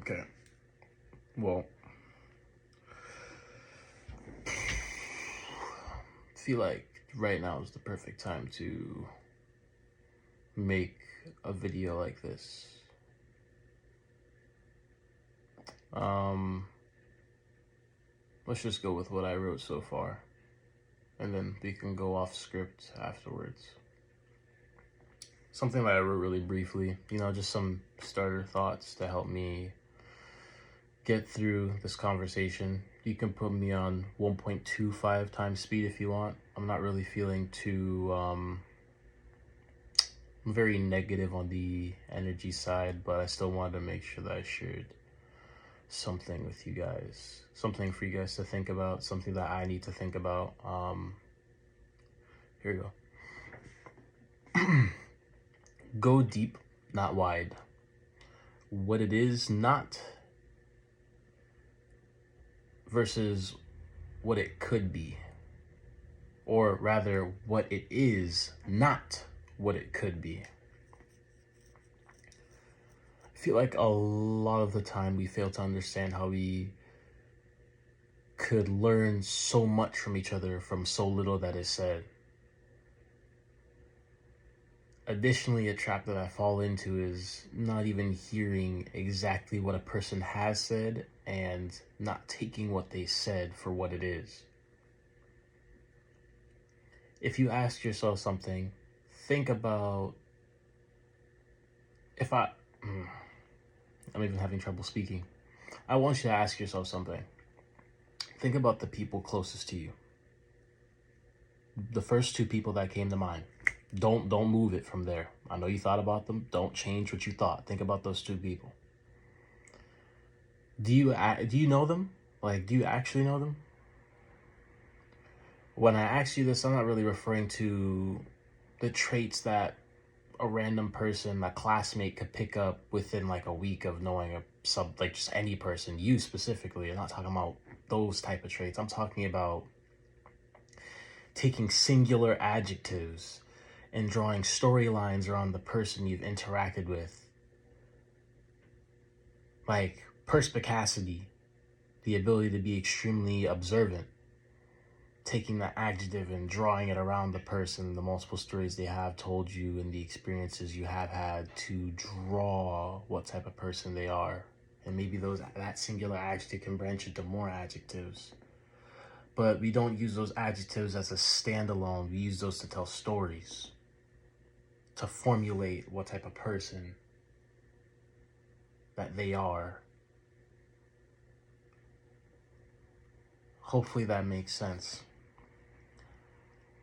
Okay. Well, I feel like right now is the perfect time to make a video like this. Let's just go with what I wrote so far, and then we can go off script afterwards. Something that I wrote really briefly, just some starter thoughts to help me get through this conversation. You can put me on 1.25 times speed if you want. I'm not really feeling too, I'm very negative on the energy side, but I still wanted to make sure that I shared something with you guys, something for you guys to think about, something that I need to think about. Here we go. Go deep, not wide. What it is not versus what it could be, or rather what it is not what it could be. I feel like a lot of the time we fail to understand how we could learn so much from each other from so little that is said. Additionally, a trap that I fall into is not even hearing exactly what a person has said and not taking what they said for what it is. If you ask yourself something, think about I'm even having trouble speaking. I want you to ask yourself something. Think about the people closest to you. The first two people that came to mind. Don't move it from there. I know you thought about them. Don't change what you thought. Think about those two people. Do you know them? Like, do you actually know them? When I ask you this, I'm not really referring to the traits that a random person, a classmate, could pick up within like a week of knowing just any person. You specifically. I'm not talking about those type of traits. I'm talking about taking singular adjectives and drawing storylines around the person you've interacted with. Like perspicacity, the ability to be extremely observant. Taking that adjective and drawing it around the person, the multiple stories they have told you and the experiences you have had to draw what type of person they are. And maybe that singular adjective can branch into more adjectives. But we don't use those adjectives as a standalone. We use those to tell stories, to formulate what type of person that they are. Hopefully that makes sense.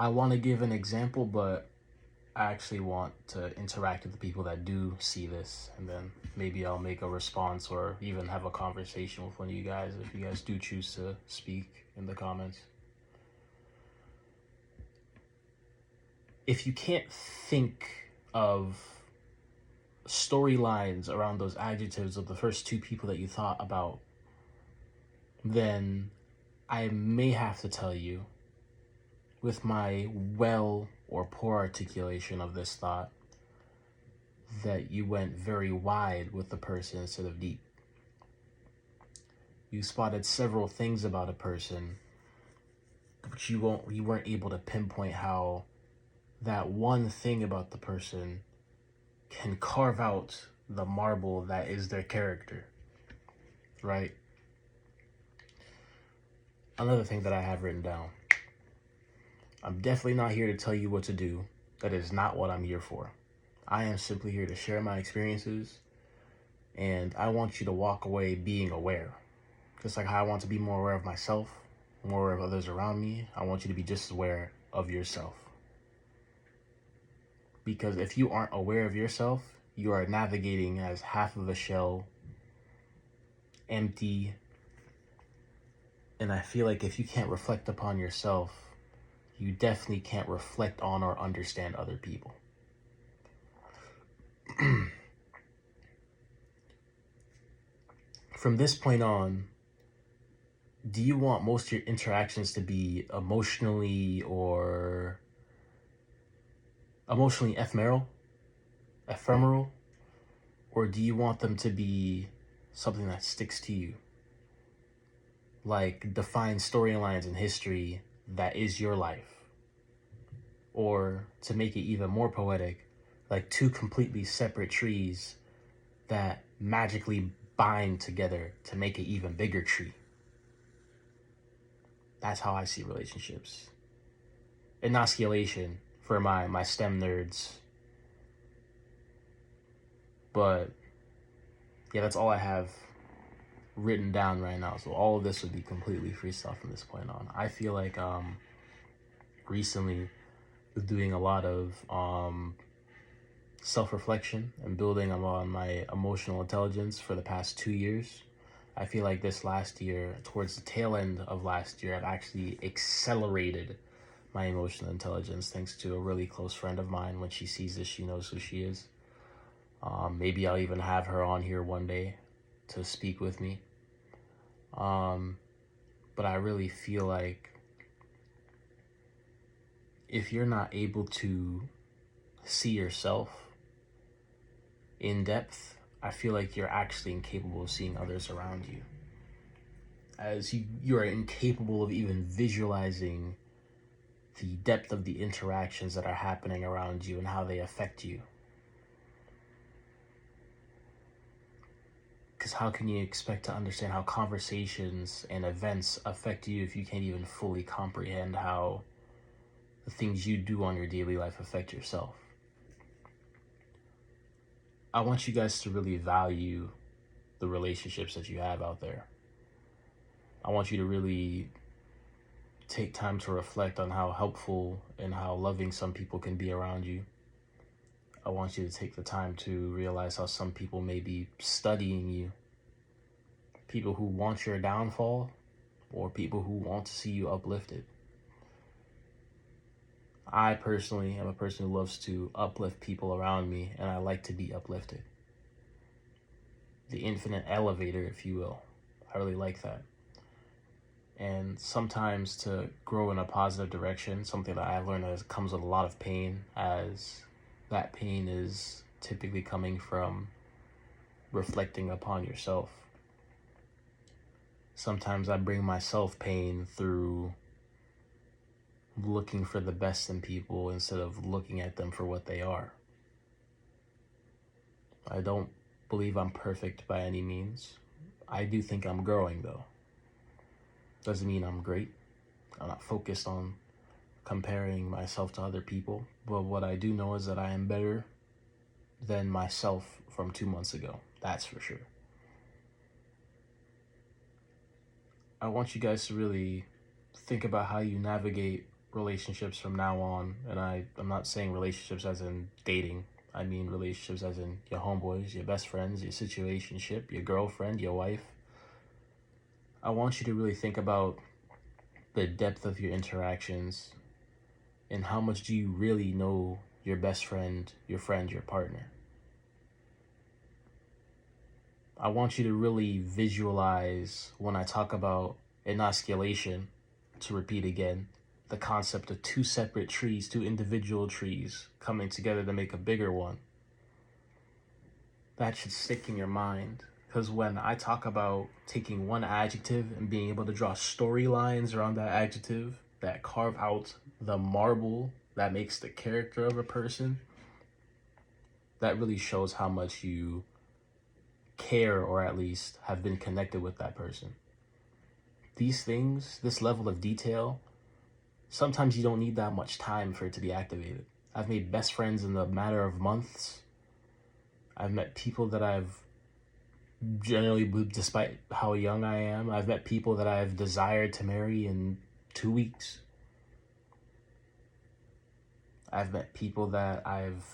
I want to give an example, but I actually want to interact with the people that do see this, and then maybe I'll make a response or even have a conversation with one of you guys if you guys do choose to speak in the comments. If you can't think of storylines around those adjectives of the first two people that you thought about, then I may have to tell you, with my well or poor articulation of this thought, that you went very wide with the person instead of deep. You spotted several things about a person, but you weren't able to pinpoint how that one thing about the person can carve out the marble that is their character, right? Another thing that I have written down. I'm definitely not here to tell you what to do. That is not what I'm here for. I am simply here to share my experiences, and I want you to walk away being aware. Just like how I want to be more aware of myself, more aware of others around me, I want you to be just as aware of yourself. Because if you aren't aware of yourself, you are navigating as half of a shell, empty. And I feel like if you can't reflect upon yourself, you definitely can't reflect on or understand other people. From this point on, do you want most of your interactions to be emotionally ephemeral? Or do you want them to be something that sticks to you. Like define storylines in history that is your life. Or to make it even more poetic, like two completely separate trees that magically bind together to make an even bigger tree. That's how I see relationships. Enosculation for my STEM nerds. But yeah, that's all I have written down right now. So all of this would be completely freestyle from this point on. I feel like recently with doing a lot of self-reflection and building on my emotional intelligence for the past 2 years. I feel like this last year, towards the tail end of last year, I've actually accelerated my emotional intelligence thanks to a really close friend of mine. When she sees this, she knows who she is. Maybe I'll even have her on here one day to speak with me. But I really feel like if you're not able to see yourself in depth, I feel like you're actually incapable of seeing others around you. As you're incapable of even visualizing the depth of the interactions that are happening around you and how they affect you. Because how can you expect to understand how conversations and events affect you if you can't even fully comprehend how the things you do on your daily life affect yourself? I want you guys to really value the relationships that you have out there. I want you to really take time to reflect on how helpful and how loving some people can be around you. I want you to take the time to realize how some people may be studying you. People who want your downfall or people who want to see you uplifted. I personally am a person who loves to uplift people around me, and I like to be uplifted. The infinite elevator, if you will. I really like that. And sometimes to grow in a positive direction, something that I've learned is comes with a lot of pain, as that pain is typically coming from reflecting upon yourself. Sometimes I bring myself pain through looking for the best in people instead of looking at them for what they are. I don't believe I'm perfect by any means. I do think I'm growing, though. Doesn't mean I'm great. I'm not focused on comparing myself to other people, but what I do know is that I am better than myself from 2 months ago. That's for sure. I want you guys to really think about how you navigate relationships from now on. And I'm not saying relationships as in dating. I mean relationships as in your homeboys, your best friends, your situationship, your girlfriend, your wife. I want you to really think about the depth of your interactions and how much do you really know your best friend, your partner. I want you to really visualize when I talk about enosculation, to repeat again, the concept of two separate trees, two individual trees coming together to make a bigger one. That should stick in your mind. Because when I talk about taking one adjective and being able to draw storylines around that adjective that carve out the marble that makes the character of a person, that really shows how much you care or at least have been connected with that person. These things, this level of detail, sometimes you don't need that much time for it to be activated. I've made best friends in the matter of months. I've met people that I've generally, despite how young I am, I've met people that I've desired to marry in 2 weeks. I've met people that I've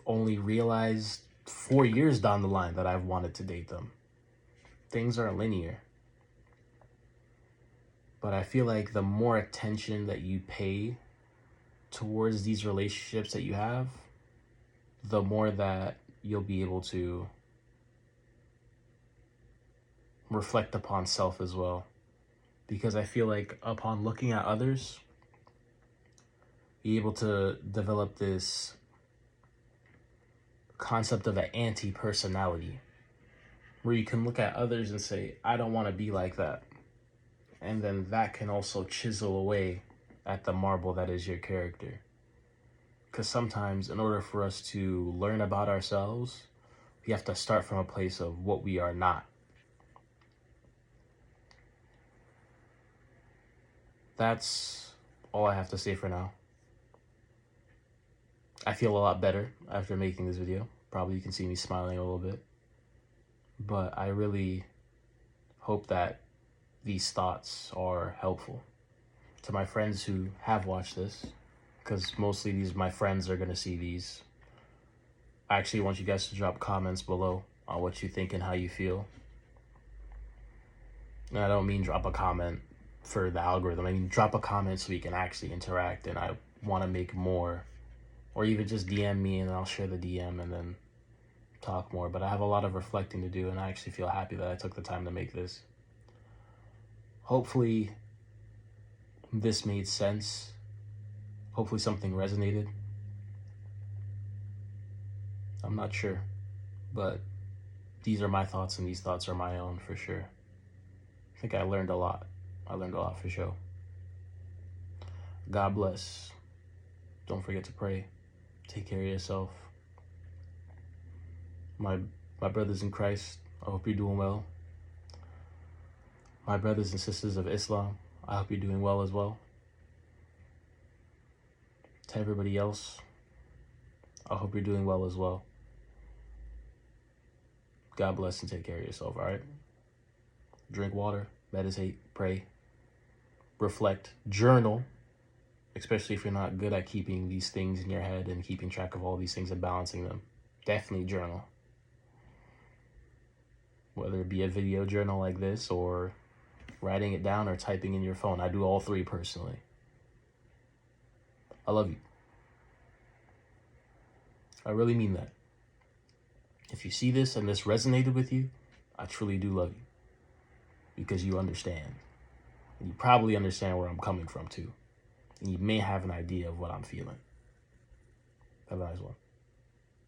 only realized 4 years down the line that I've wanted to date them. Things aren't linear. But I feel like the more attention that you pay towards these relationships that you have, the more that you'll be able to reflect upon self as well. Because I feel like upon looking at others, be able to develop this concept of an anti-personality, where you can look at others and say, I don't want to be like that. And then that can also chisel away at the marble that is your character. Because sometimes, in order for us to learn about ourselves, we have to start from a place of what we are not. That's all I have to say for now. I feel a lot better after making this video. Probably you can see me smiling a little bit. But I really hope that these thoughts are helpful to my friends who have watched this, because mostly my friends are going to see these. I actually want you guys to drop comments below on what you think and how you feel. And I don't mean drop a comment for the algorithm. I mean drop a comment so we can actually interact, and I want to make more. Or even just DM me and I'll share the DM and then talk more. But I have a lot of reflecting to do, and I actually feel happy that I took the time to make this. Hopefully this made sense. Hopefully something resonated. I'm not sure, but these are my thoughts, and these thoughts are my own for sure. I think I learned a lot. I learned a lot for sure. God bless. Don't forget to pray. Take care of yourself. My brothers in Christ, I hope you're doing well. My brothers and sisters of Islam, I hope you're doing well as well. To everybody else, I hope you're doing well as well. God bless and take care of yourself, all right? Drink water, meditate, pray, reflect, journal, especially if you're not good at keeping these things in your head and keeping track of all these things and balancing them. Definitely journal. Whether it be a video journal like this or writing it down or typing in your phone. I do all three personally. I love you. I really mean that. If you see this and this resonated with you, I truly do love you. Because you understand. And you probably understand where I'm coming from too. And you may have an idea of what I'm feeling. Have a nice one.